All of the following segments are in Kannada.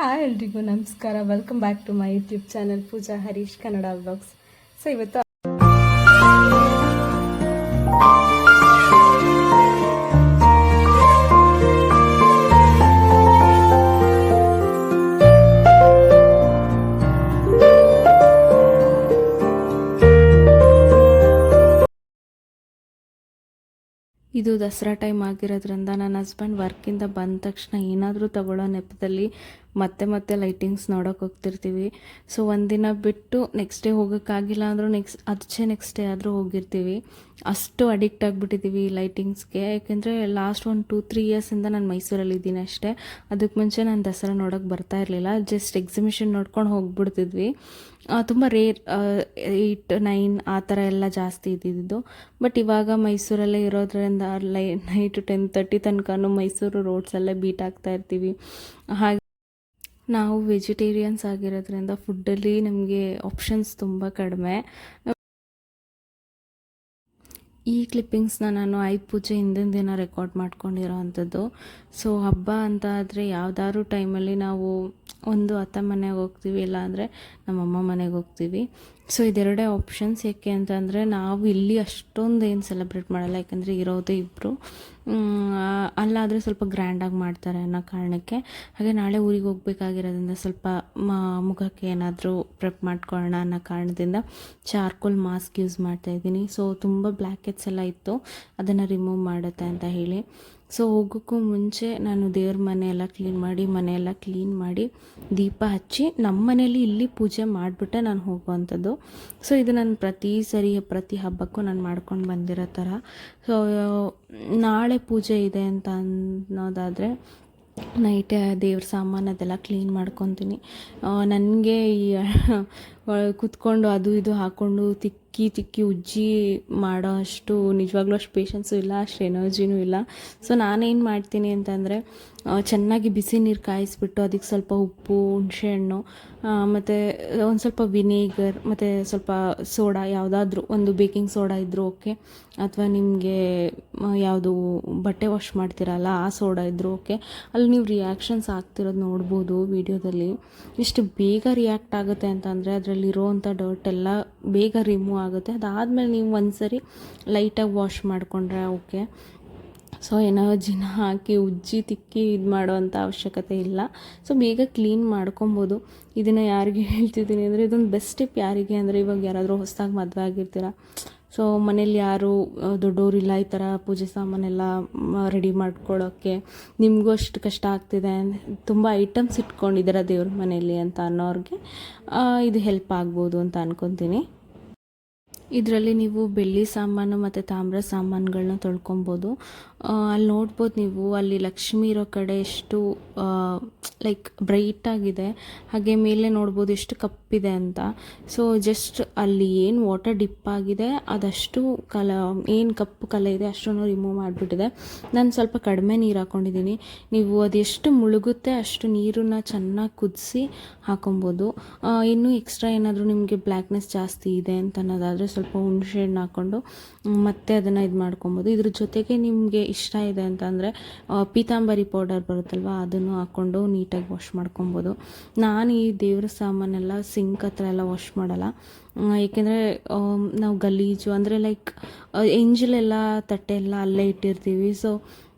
ಹಾಯ್ ಎಲ್ರಿಗೂ ನಮಸ್ಕಾರ. Welcome back to my YouTube channel Pooja Harish Kannada vlogs. So ಇವತ್ತು ಇದು ದಸರಾ ಟೈಮ್ ಆಗಿರೋದ್ರಿಂದ ನನ್ನ ಹಸ್ಬೆಂಡ್ ವರ್ಕಿಂದ ಬಂದ ತಕ್ಷಣ ಏನಾದರೂ ತಗೊಳ್ಳೋ ನೆಪದಲ್ಲಿ ಮತ್ತೆ ಲೈಟಿಂಗ್ಸ್ ನೋಡೋಕೆ ಹೋಗ್ತಿರ್ತೀವಿ. ಸೊ ಒಂದಿನ ಬಿಟ್ಟು ನೆಕ್ಸ್ಟ್ ಡೇ ಹೋಗೋಕ್ಕಾಗಿಲ್ಲ ಅಂದರೂ ನೆಕ್ಸ್ಟ್ ಡೇ ಆದರೂ ಹೋಗಿರ್ತೀವಿ. ಅಷ್ಟು ಅಡಿಕ್ಟ್ ಆಗಿಬಿಟ್ಟಿದ್ದೀವಿ ಲೈಟಿಂಗ್ಸ್ಗೆ. ಯಾಕೆಂದರೆ ಲಾಸ್ಟ್ 1-2-3 ಇಯರ್ಸಿಂದ ನಾನು ಮೈಸೂರಲ್ಲಿ ಇದ್ದೀನಿ ಅಷ್ಟೇ. ಅದಕ್ಕೆ ಮುಂಚೆ ನಾನು ದಸರಾ ನೋಡೋಕ್ಕೆ ಬರ್ತಾ ಇರಲಿಲ್ಲ. ಜಸ್ಟ್ ಎಕ್ಸಿಬಿಷನ್ ನೋಡ್ಕೊಂಡು ಹೋಗ್ಬಿಡ್ತಿದ್ವಿ. ತುಂಬ ರೇರ್ 8-9 ಆ ಥರ ಎಲ್ಲ ಜಾಸ್ತಿ ಇದ್ದಿದ್ದು. ಬಟ್ ಇವಾಗ ಮೈಸೂರಲ್ಲೇ ಇರೋದ್ರಿಂದ ನೈಟ್ 10-30 ತನಕನೂ ಮೈಸೂರು ರೋಡ್ಸಲ್ಲೇ ಬೀಟ್ ಆಗ್ತಾ ಇರ್ತೀವಿ. ಹಾಗೆ ನಾವು ವೆಜಿಟೇರಿಯನ್ಸ್ ಆಗಿರೋದ್ರಿಂದ ಫುಡ್ಡಲ್ಲಿ ನಮಗೆ ಆಪ್ಷನ್ಸ್ ತುಂಬ ಕಡಿಮೆ. ಈ ಕ್ಲಿಪ್ಪಿಂಗ್ಸ್ನ ನಾನು ಆಯುಧ ಪೂಜೆ ಹಿಂದಿನ ದಿನ ರೆಕಾರ್ಡ್ ಮಾಡ್ಕೊಂಡಿರೋ ಅಂಥದ್ದು. ಸೊ ಹಬ್ಬ ಅಂತ ಆದರೆ ಯಾವುದಾದ್ರು ಟೈಮಲ್ಲಿ ನಾವು ಒಂದು ಅತ್ತ ಮನೆಗೆ ಹೋಗ್ತೀವಿ, ಇಲ್ಲ ಅಂದರೆ ನಮ್ಮಮ್ಮ ಮನೆಗೆ ಹೋಗ್ತೀವಿ. ಸೊ ಇದೆರಡೇ ಆಪ್ಷನ್ಸ್. ಯಾಕೆ ಅಂತಂದರೆ ನಾವು ಇಲ್ಲಿ ಅಷ್ಟೊಂದು ಏನು ಸೆಲೆಬ್ರೇಟ್ ಮಾಡಲ್ಲ, ಯಾಕೆಂದರೆ ಇರೋದೇ ಇಬ್ಬರು. ಅಲ್ಲಾದರೆ ಸ್ವಲ್ಪ ಗ್ರ್ಯಾಂಡಾಗಿ ಮಾಡ್ತಾರೆ ಅನ್ನೋ ಕಾರಣಕ್ಕೆ. ಹಾಗೆ ನಾಳೆ ಊರಿಗೆ ಹೋಗ್ಬೇಕಾಗಿರೋದ್ರಿಂದ ಸ್ವಲ್ಪ ಮುಖಕ್ಕೆ ಏನಾದರೂ ಪ್ರೆಪ್ ಮಾಡ್ಕೊಳ್ಳೋಣ ಅನ್ನೋ ಕಾರಣದಿಂದ ಚಾರ್ಕೋಲ್ ಮಾಸ್ಕ್ ಯೂಸ್ ಮಾಡ್ತಾಯಿದ್ದೀನಿ. ಸೊ ತುಂಬ ಬ್ಲ್ಯಾಕ್ ಹೆಡ್ಸ್ ಎಲ್ಲ ಇತ್ತು, ಅದನ್ನು ರಿಮೂವ್ ಮಾಡುತ್ತೆ ಅಂತ ಹೇಳಿ. ಸೊ ಹೋಗೋಕ್ಕೂ ಮುಂಚೆ ನಾನು ದೇವ್ರ ಮನೆಯೆಲ್ಲ ಕ್ಲೀನ್ ಮಾಡಿ ದೀಪ ಹಚ್ಚಿ ನಮ್ಮ ಮನೇಲಿ ಇಲ್ಲಿ ಪೂಜೆ ಮಾಡಿಬಿಟ್ಟೆ ನಾನು ಹೋಗುವಂಥದ್ದು. ಸೊ ಇದು ನಾನು ಪ್ರತಿ ಹಬ್ಬಕ್ಕೂ ನಾನು ಮಾಡ್ಕೊಂಡು ಬಂದಿರೋ ಥರ. ಸೊ ನಾಳೆ ಪೂಜೆ ಇದೆ ಅಂತ ಅನ್ನೋದಾದರೆ ನೈಟೇ ದೇವ್ರ ಸಾಮಾನು ಅದೆಲ್ಲ ಕ್ಲೀನ್ ಮಾಡ್ಕೊತೀನಿ. ನನಗೆ ಈ ಕೂತ್ಕೊಂಡು ಅದು ಇದು ಹಾಕ್ಕೊಂಡು ತಿಕ್ಕಿ ಉಜ್ಜಿ ಮಾಡೋ ಅಷ್ಟು ನಿಜವಾಗ್ಲೂ ಅಷ್ಟು ಪೇಷನ್ಸು ಇಲ್ಲ, ಅಷ್ಟು ಎನರ್ಜಿನೂ ಇಲ್ಲ. ಸೊ ನಾನೇನು ಮಾಡ್ತೀನಿ ಅಂತಂದರೆ ಚೆನ್ನಾಗಿ ಬಿಸಿ ನೀರು ಕಾಯಿಸ್ಬಿಟ್ಟು ಅದಕ್ಕೆ ಸ್ವಲ್ಪ ಉಪ್ಪು, ಹುಣಸೆಹಣ್ಣು, ಮತ್ತು ಒಂದು ಸ್ವಲ್ಪ ವಿನೇಗರ್ ಮತ್ತು ಸ್ವಲ್ಪ ಸೋಡಾ, ಯಾವುದಾದ್ರೂ ಒಂದು ಬೇಕಿಂಗ್ ಸೋಡಾ ಇದ್ದರೂ ಓಕೆ, ಅಥವಾ ನಿಮಗೆ ಯಾವುದು ಬಟ್ಟೆ ವಾಶ್ ಮಾಡ್ತೀರಲ್ಲ ಆ ಸೋಡಾ ಇದ್ದರೂ ಓಕೆ. ಅಲ್ಲಿ ನೀವು ರಿಯಾಕ್ಷನ್ಸ್ ಆಗ್ತಿರೋದು ನೋಡ್ಬೋದು ವಿಡಿಯೋದಲ್ಲಿ. ಇಷ್ಟು ಬೇಗ ರಿಯಾಕ್ಟ್ ಆಗುತ್ತೆ ಅಂತಂದರೆ ಅದರಲ್ಲಿರೋವಂಥ ಡರ್ಟ್ ಎಲ್ಲ ಬೇಗ ರಿಮೂವ್ ಆಗುತ್ತೆ. ಅದಾದಮೇಲೆ ನೀವು ಒಂದ್ಸರಿ ಲೈಟಾಗಿ ವಾಶ್ ಮಾಡಿಕೊಂಡ್ರೆ ಓಕೆ. ಸೊ ಎನರ್ಜಿನ ಹಾಕಿ ಉಜ್ಜಿ ತಿಕ್ಕಿ ಇದು ಮಾಡೋವಂಥ ಅವಶ್ಯಕತೆ ಇಲ್ಲ. ಸೊ ಬೇಗ ಕ್ಲೀನ್ ಮಾಡ್ಕೊಬೋದು. ಇದನ್ನು ಯಾರಿಗೆ ಹೇಳ್ತಿದ್ದೀನಿ ಅಂದರೆ ಇದೊಂದು ಬೆಸ್ಟ್ ಟಿಪ್. ಯಾರಿಗೆ ಅಂದರೆ ಇವಾಗ ಯಾರಾದರೂ ಹೊಸದಾಗಿ ಮದುವೆ ಆಗಿರ್ತೀರ, ಸೊ ಮನೇಲಿ ಯಾರು ದೊಡ್ಡವರಿಲ್ಲ, ಈ ಥರ ಪೂಜೆ ಸಾಮಾನೆಲ್ಲ ರೆಡಿ ಮಾಡ್ಕೊಳ್ಳೋಕ್ಕೆ ನಿಮಗೂ ಅಷ್ಟು ಕಷ್ಟ ಆಗ್ತಿದೆ, ತುಂಬ ಐಟಮ್ಸ್ ಇಟ್ಕೊಂಡಿದ್ದೀರ ದೇವ್ರ ಮನೇಲಿ ಅಂತ ಅನ್ನೋರಿಗೆ ಇದು ಹೆಲ್ಪ್ ಆಗ್ಬೋದು ಅಂತ ಅಂದ್ಕೊತೀನಿ. ಇದರಲ್ಲಿ ನೀವು ಬೆಳ್ಳಿ ಸಾಮಾನು ಮತ್ತು ತಾಮ್ರ ಸಾಮಾನುಗಳನ್ನ ತೊಳ್ಕೊಬೋದು. ಅಲ್ಲಿ ನೋಡ್ಬೋದು ನೀವು, ಅಲ್ಲಿ ಲಕ್ಷ್ಮಿ ಇರೋ ಕಡೆ ಎಷ್ಟು ಲೈಕ್ ಬ್ರೈಟಾಗಿದೆ, ಹಾಗೆ ಮೇಲೆ ನೋಡ್ಬೋದು ಎಷ್ಟು ಕಪ್ಪಿದೆ ಅಂತ. ಸೊ ಜಸ್ಟ್ ಅಲ್ಲಿ ಏನು ವಾಟರ್ ಡಿಪ್ ಆಗಿದೆ ಅದಷ್ಟು ಏನು ಕಪ್ಪು ಕಲೆ ಇದೆ ಅಷ್ಟನ್ನು ರಿಮೂವ್ ಮಾಡಿಬಿಟ್ಟಿದೆ. ನಾನು ಸ್ವಲ್ಪ ಕಡಿಮೆ ನೀರು ಹಾಕ್ಕೊಂಡಿದ್ದೀನಿ. ನೀವು ಅದೆಷ್ಟು ಮುಳುಗುತ್ತೆ ಅಷ್ಟು ನೀರನ್ನು ಚೆನ್ನಾಗಿ ಕುದಿಸಿ ಹಾಕೊಬೋದು. ಇನ್ನೂ ಎಕ್ಸ್ಟ್ರಾ ಏನಾದರೂ ನಿಮಗೆ ಬ್ಲ್ಯಾಕ್ನೆಸ್ ಜಾಸ್ತಿ ಇದೆ ಅಂತ ಅನ್ನೋದಾದರೆ ಸ್ವಲ್ಪ ಹುಣಸೆ ಹಣ್ಣು ಹಾಕ್ಕೊಂಡು ಮತ್ತೆ ಅದನ್ನು ಇದು ಮಾಡ್ಕೊಬೋದು. ಇದ್ರ ಜೊತೆಗೆ ನಿಮಗೆ ಇಷ್ಟ ಇದೆ ಅಂತಂದರೆ ಪೀತಾಂಬರಿ ಪೌಡರ್ ಬರುತ್ತಲ್ವ, ಅದನ್ನು ಹಾಕ್ಕೊಂಡು ನೀಟಾಗಿ ವಾಶ್ ಮಾಡ್ಕೊಬೋದು. ನಾನು ಈ ದೇವ್ರ ಸಾಮಾನೆಲ್ಲ ಸಿಂಕ್ ಹತ್ರ ಎಲ್ಲ ವಾಶ್ ಮಾಡಲ್ಲ, ಏಕೆಂದರೆ ನಾವು ಗಲೀಜು ಅಂದರೆ ಲೈಕ್ ಎಂಜಲೆಲ್ಲ ತಟ್ಟೆ ಎಲ್ಲ ಅಲ್ಲೇ ಇಟ್ಟಿರ್ತೀವಿ. ಸೊ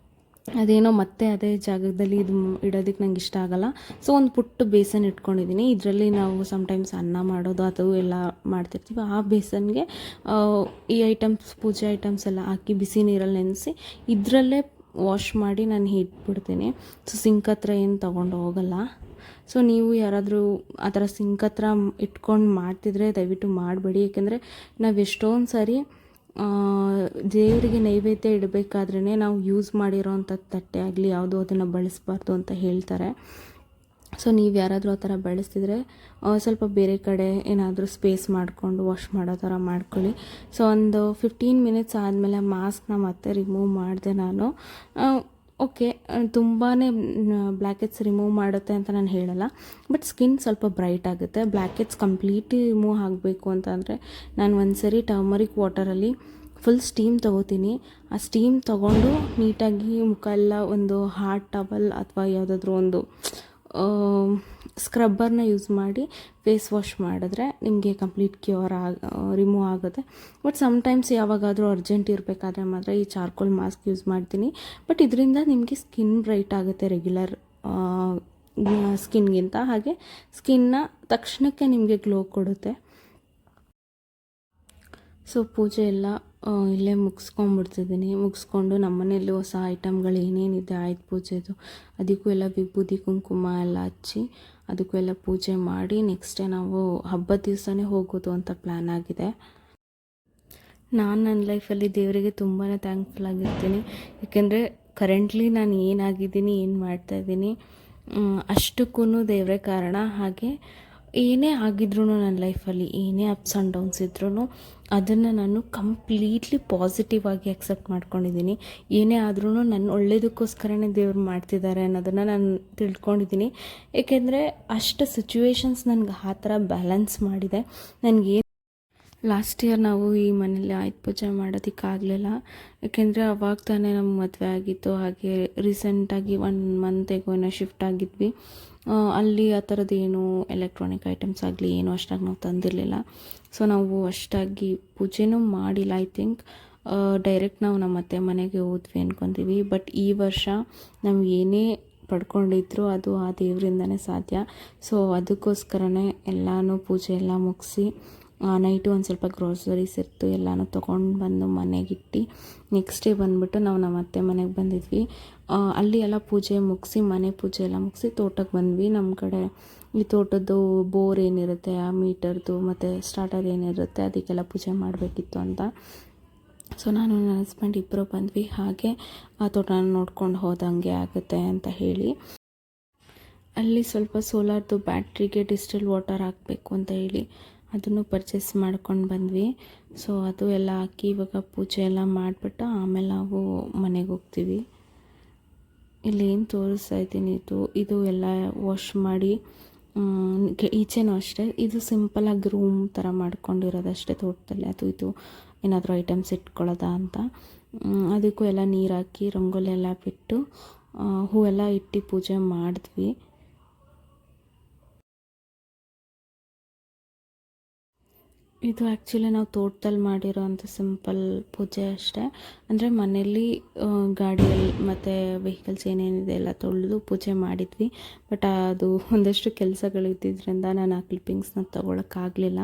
ಅದೇನೋ ಮತ್ತೆ ಅದೇ ಜಾಗದಲ್ಲಿ ಇದು ಇಡೋದಕ್ಕೆ ನಂಗೆ ಇಷ್ಟ ಆಗೋಲ್ಲ. ಸೊ ಒಂದು ಪುಟ್ಟ ಬೇಸನ್ ಇಟ್ಕೊಂಡಿದ್ದೀನಿ. ಇದರಲ್ಲಿ ನಾವು ಸಮ್ಟೈಮ್ಸ್ ಅನ್ನ ಮಾಡೋದು ಅದು ಎಲ್ಲ ಮಾಡ್ತಿರ್ತೀವಿ. ಆ ಬೇಸನ್ಗೆ ಈ ಐಟಮ್ಸ್, ಪೂಜೆ ಐಟಮ್ಸ್ ಎಲ್ಲ ಹಾಕಿ ಬಿಸಿ ನೀರಲ್ಲಿ ನೆನೆಸಿ ಇದರಲ್ಲೇ ವಾಶ್ ಮಾಡಿ ನಾನು ಇಟ್ಬಿಡ್ತೀನಿ. ಸೊ ಸಿಂಕ್ ಹತ್ರ ಏನು ತೊಗೊಂಡು ಹೋಗಲ್ಲ. ಸೊ ನೀವು ಯಾರಾದರೂ ಆ ಥರ ಸಿಂಕ್ ಹತ್ರ ಇಟ್ಕೊಂಡು ಮಾಡ್ತಿದ್ರೆ ದಯವಿಟ್ಟು ಮಾಡಬೇಡಿ. ಏಕೆಂದರೆ ನಾವು ಎಷ್ಟೊಂದು ಸಾರಿ ದೇವರಿಗೆ ನೈವೇದ್ಯ ಇಡಬೇಕಾದ್ರೇ ನಾವು ಯೂಸ್ ಮಾಡಿರೋವಂಥ ತಟ್ಟೆ ಆಗಲಿ ಯಾವುದೋ ಅದನ್ನು ಬಳಸಬಾರ್ದು ಅಂತ ಹೇಳ್ತಾರೆ. ಸೊ ನೀವು ಯಾರಾದರೂ ಆ ಥರ ಬಳಸ್ತಿದ್ರೆ ಸ್ವಲ್ಪ ಬೇರೆ ಕಡೆ ಏನಾದರೂ ಸ್ಪೇಸ್ ಮಾಡಿಕೊಂಡು ವಾಶ್ ಮಾಡೋ ಥರ ಮಾಡ್ಕೊಳ್ಳಿ. ಸೊ ಒಂದು 15 ಮಿನಿಟ್ಸ್ ಆದಮೇಲೆ ಮಾಸ್ಕ್ನ ಮತ್ತೆ ರಿಮೂವ್ ಮಾಡಿದೆ ನಾನು. ಓಕೆ, ತುಂಬಾ ಬ್ಲ್ಯಾಕ್ ಹೆಡ್ಸ್ ರಿಮೂವ್ ಮಾಡುತ್ತೆ ಅಂತ ನಾನು ಹೇಳಲ್ಲ, ಬಟ್ ಸ್ಕಿನ್ ಸ್ವಲ್ಪ ಬ್ರೈಟ್ ಆಗುತ್ತೆ. ಬ್ಲ್ಯಾಕ್ ಹೆಡ್ಸ್ ಕಂಪ್ಲೀಟ್ಲಿ ರಿಮೂವ್ ಆಗಬೇಕು ಅಂತಂದರೆ ನಾನು ಒಂದ್ಸರಿ ಟರ್ಮರಿಕ್ ವಾಟರಲ್ಲಿ ಫುಲ್ ಸ್ಟೀಮ್ ತೊಗೋತೀನಿ. ಆ ಸ್ಟೀಮ್ ತೊಗೊಂಡು ನೀಟಾಗಿ ಮುಖ ಎಲ್ಲ ಒಂದು ಹಾಟ್ ಟವಲ್ ಅಥವಾ ಯಾವುದಾದ್ರೂ ಒಂದು ಸ್ಕ್ರಬ್ಬರ್ನ ಯೂಸ್ ಮಾಡಿ ಫೇಸ್ ವಾಶ್ ಮಾಡಿದ್ರೆ ನಿಮಗೆ ಕಂಪ್ಲೀಟ್ ರಿಮೂವ್ ಆಗುತ್ತೆ. ಬಟ್ ಸಮ್ಟೈಮ್ಸ್ ಯಾವಾಗಾದರೂ ಅರ್ಜೆಂಟ್ ಇರಬೇಕಾದ್ರೆ ಮಾತ್ರ ಈ ಚಾರ್ಕೋಲ್ ಮಾಸ್ಕ್ ಯೂಸ್ ಮಾಡ್ತೀನಿ. ಬಟ್ ಇದರಿಂದ ನಿಮಗೆ ಸ್ಕಿನ್ ಬ್ರೈಟ್ ಆಗುತ್ತೆ ರೆಗ್ಯುಲರ್ ಸ್ಕಿನ್ಗಿಂತ. ಹಾಗೆ ಸ್ಕಿನ್ನ ತಕ್ಷಣಕ್ಕೆ ನಿಮಗೆ ಗ್ಲೋ ಕೊಡುತ್ತೆ. ಸೊ ಪೂಜೆ ಎಲ್ಲ ಇಲ್ಲೇ ಮುಗಿಸ್ಕೊಂಡು ನಮ್ಮನೇಲಿ ಹೊಸ ಐಟಮ್ಗಳು ಏನೇನಿದೆ ಆಯುಧ ಪೂಜೆದು ಅದಕ್ಕೂ ಎಲ್ಲ ವಿಭೂತಿ ಕುಂಕುಮ ಎಲ್ಲ ಹಚ್ಚಿ ಅದಕ್ಕೂ ಎಲ್ಲ ಪೂಜೆ ಮಾಡಿ ನೆಕ್ಸ್ಟ್ ಡೇ ನಾವು ಹಬ್ಬದ ದಿವಸನೇ ಹೋಗೋದು ಅಂತ ಪ್ಲ್ಯಾನ್ ಆಗಿದೆ. ನಾನು ನನ್ನ ಲೈಫಲ್ಲಿ ದೇವರಿಗೆ ತುಂಬಾ ಥ್ಯಾಂಕ್ಫುಲ್ ಆಗಿರ್ತೀನಿ. ಯಾಕೆಂದರೆ ಕರೆಂಟ್ಲಿ ನಾನು ಏನಾಗಿದ್ದೀನಿ, ಏನು ಮಾಡ್ತಾಯಿದ್ದೀನಿ ಅಷ್ಟಕ್ಕೂ ದೇವರೇ ಕಾರಣ. ಹಾಗೆ ಏನೇ ಆಗಿದ್ರೂ ನನ್ನ ಲೈಫಲ್ಲಿ ಏನೇ ಅಪ್ಸ್ ಆ್ಯಂಡ್ ಡೌನ್ಸ್ ಇದ್ರೂ ಅದನ್ನು ನಾನು ಕಂಪ್ಲೀಟ್ಲಿ ಪಾಸಿಟಿವ್ ಆಗಿ ಅಕ್ಸೆಪ್ಟ್ ಮಾಡ್ಕೊಂಡಿದ್ದೀನಿ. ಏನೇ ಆದ್ರೂ ನನ್ನ ಒಳ್ಳೇದಕ್ಕೋಸ್ಕರನೇ ದೇವ್ರು ಮಾಡ್ತಿದ್ದಾರೆ ಅನ್ನೋದನ್ನು ನಾನು ತಿಳ್ಕೊಂಡಿದ್ದೀನಿ. ಏಕೆಂದರೆ ಅಷ್ಟು ಸಿಚುವೇಶನ್ಸ್ ನನಗೆ ಆ ಥರ ಬ್ಯಾಲೆನ್ಸ್ ಮಾಡಿದೆ. ನನಗೆ ಲಾಸ್ಟ್ ಇಯರ್ ನಾವು ಈ ಮನೇಲಿ ಆಯುಧ ಪೂಜೆ ಮಾಡೋದಕ್ಕಾಗಲಿಲ್ಲ. ಯಾಕೆಂದರೆ ಅವಾಗ ತಾನೇ ನಮ್ಗೆ ಮದುವೆ ಆಗಿತ್ತು. ಹಾಗೆ ರೀಸೆಂಟಾಗಿ 1 ಮಂತಿಗೋ ಏನೋ ಶಿಫ್ಟ್ ಆಗಿದ್ವಿ. ಅಲ್ಲಿ ಆ ಥರದ್ದು ಏನು ಎಲೆಕ್ಟ್ರಾನಿಕ್ ಐಟಮ್ಸ್ ಆಗಲಿ ಏನೂ ಅಷ್ಟಾಗಿ ನಾವು ತಂದಿರಲಿಲ್ಲ. ಸೊ ನಾವು ಅಷ್ಟಾಗಿ ಪೂಜೆನೂ ಮಾಡಿಲ್ಲ. ಐ ಥಿಂಕ್ ಡೈರೆಕ್ಟ್ ನಾವು ನಮ್ಮ ಅತ್ತೆ ಮನೆಗೆ ಹೋದ್ವಿ ಅಂದ್ಕೊತೀವಿ. ಬಟ್ ಈ ವರ್ಷ ನಾವು ಏನೇ ಪಡ್ಕೊಂಡಿದ್ರು ಅದು ಆ ದೇವರಿಂದನೇ ಸಾಧ್ಯ. ಸೊ ಅದಕ್ಕೋಸ್ಕರನೇ ಎಲ್ಲನೂ ಪೂಜೆ ಎಲ್ಲ ಮುಗಿಸಿ ನೈಟು ಒಂದು ಸ್ವಲ್ಪ ಗ್ರೋಸರೀಸ್ ಇತ್ತು, ಎಲ್ಲನೂ ತೊಗೊಂಡು ಬಂದು ಮನೆಗಿಟ್ಟು ನೆಕ್ಸ್ಟ್ ಡೇ ಬಂದುಬಿಟ್ಟು ನಾವು ನಮ್ಮ ಅತ್ತೆ ಮನೆಗೆ ಬಂದಿದ್ವಿ. ಅಲ್ಲಿ ಎಲ್ಲ ಪೂಜೆ ಮುಗಿಸಿ ಮನೆ ಪೂಜೆ ಎಲ್ಲ ಮುಗಿಸಿ ತೋಟಕ್ಕೆ ಬಂದ್ವಿ. ನಮ್ಮ ಕಡೆ ಈ ತೋಟದ್ದು ಬೋರ್ ಏನಿರುತ್ತೆ ಆ ಮೀಟರ್ದು ಮತ್ತು ಸ್ಟಾರ್ಟರ್ ಏನಿರುತ್ತೆ ಅದಕ್ಕೆಲ್ಲ ಪೂಜೆ ಮಾಡಬೇಕಿತ್ತು ಅಂತ. ಸೊ ನಾನು ನನ್ನ ಹಸ್ಬೆಂಡ್ ಇಬ್ಬರು ಬಂದ್ವಿ. ಹಾಗೆ ಆ ತೋಟನ ನೋಡ್ಕೊಂಡು ಹೋದಂಗೆ ಆಗುತ್ತೆ ಅಂತ ಹೇಳಿ ಅಲ್ಲಿ ಸ್ವಲ್ಪ ಸೋಲಾರ್ದು ಬ್ಯಾಟ್ರಿಗೆ ಡಿಸ್ಟಿಲ್ ವಾಟರ್ ಹಾಕಬೇಕು ಅಂತ ಹೇಳಿ ಅದನ್ನು ಪರ್ಚೇಸ್ ಮಾಡ್ಕೊಂಡು ಬಂದ್ವಿ. ಸೊ ಅದು ಎಲ್ಲ ಹಾಕಿ ಇವಾಗ ಪೂಜೆ ಎಲ್ಲ ಮಾಡಿಬಿಟ್ಟು ಆಮೇಲೆ ನಾವು ಮನೆಗೆ ಹೋಗ್ತೀವಿ. ಇಲ್ಲಿ ಏನು ತೋರಿಸ್ತಾ ಇದ್ದೀನಿ ಇದು ಎಲ್ಲ ವಾಶ್ ಮಾಡಿ ಈಚೆನೂ ಅಷ್ಟೇ. ಇದು ಸಿಂಪಲಾಗಿ ರೂಮ್ ಥರ ಮಾಡ್ಕೊಂಡಿರೋದಷ್ಟೇ ತೋಟದಲ್ಲಿ. ಅದು ಇದು ಏನಾದರೂ ಐಟಮ್ಸ್ ಇಟ್ಕೊಳ್ಳೋದಾ ಅಂತ. ಅದಕ್ಕೂ ಎಲ್ಲ ನೀರು ಹಾಕಿ ರಂಗೋಲಿ ಎಲ್ಲ ಬಿಟ್ಟು ಹೂವೆಲ್ಲ ಇಟ್ಟು ಪೂಜೆ ಮಾಡಿದ್ವಿ. ಇದು ಆ್ಯಕ್ಚುಲಿ ನಾವು ತೋಟದಲ್ಲಿ ಮಾಡಿರೋ ಅಂಥ ಸಿಂಪಲ್ ಪೂಜೆ ಅಷ್ಟೇ. ಅಂದರೆ ಮನೆಯಲ್ಲಿ ಗಾಡಿಯಲ್ಲಿ ಮತ್ತು ವೆಹಿಕಲ್ಸ್ ಏನೇನಿದೆ ಎಲ್ಲ ತೊಳೆದು ಪೂಜೆ ಮಾಡಿದ್ವಿ. ಬಟ್ ಅದು ಒಂದಷ್ಟು ಕೆಲಸಗಳಿದ್ದಿದ್ದರಿಂದ ನಾನು ಆ ಕ್ಲಿಪ್ಪಿಂಗ್ಸ್ನ ತೊಗೊಳಕ್ಕಾಗಲಿಲ್ಲ.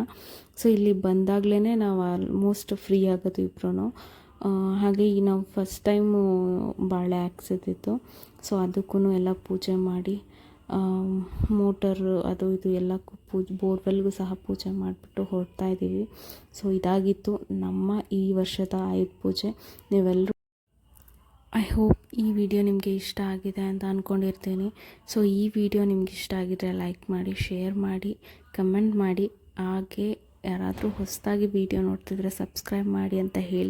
ಸೊ ಇಲ್ಲಿ ಬಂದಾಗಲೇ ನಾವು ಆಲ್ಮೋಸ್ಟ್ ಫ್ರೀ ಆಗೋದು ಇಬ್ಬರೂ. ಹಾಗೆ ಈ ನಾವು ಫಸ್ಟ್ ಟೈಮು ಬಾಳೆ ಹಾಕ್ಸಿದ್ದಿತ್ತು. ಸೊ ಅದಕ್ಕೂ ಎಲ್ಲ ಪೂಜೆ ಮಾಡಿ ಮೋಟರ್ ಅದು ಇದು ಎಲ್ಲಕ್ಕೂ ಬೋರ್ವೆಲ್ಗೂ ಸಹ ಪೂಜೆ ಮಾಡಿಬಿಟ್ಟು ಹೊರಡ್ತಾ ಇದ್ದೀವಿ. ಸೊ ಇದಾಗಿತ್ತು ನಮ್ಮ ಈ ವರ್ಷದ ಆಯುಧ ಪೂಜೆ. ನೀವೆಲ್ಲರೂ ಐ ಹೋಪ್ ಈ ವಿಡಿಯೋ ನಿಮಗೆ ಇಷ್ಟ ಆಗಿದೆ ಅಂತ ಅಂದ್ಕೊಂಡಿರ್ತೀನಿ. ಸೊ ಈ ವಿಡಿಯೋ ನಿಮ್ಗೆ ಇಷ್ಟ ಆಗಿದ್ರೆ ಲೈಕ್ ಮಾಡಿ, ಶೇರ್ ಮಾಡಿ, ಕಮೆಂಟ್ ಮಾಡಿ. ಹಾಗೆ ಯಾರಾದರೂ ಹೊಸದಾಗಿ ವಿಡಿಯೋ ನೋಡ್ತಿದ್ರೆ ಸಬ್ಸ್ಕ್ರೈಬ್ ಮಾಡಿ ಅಂತ ಹೇಳಿ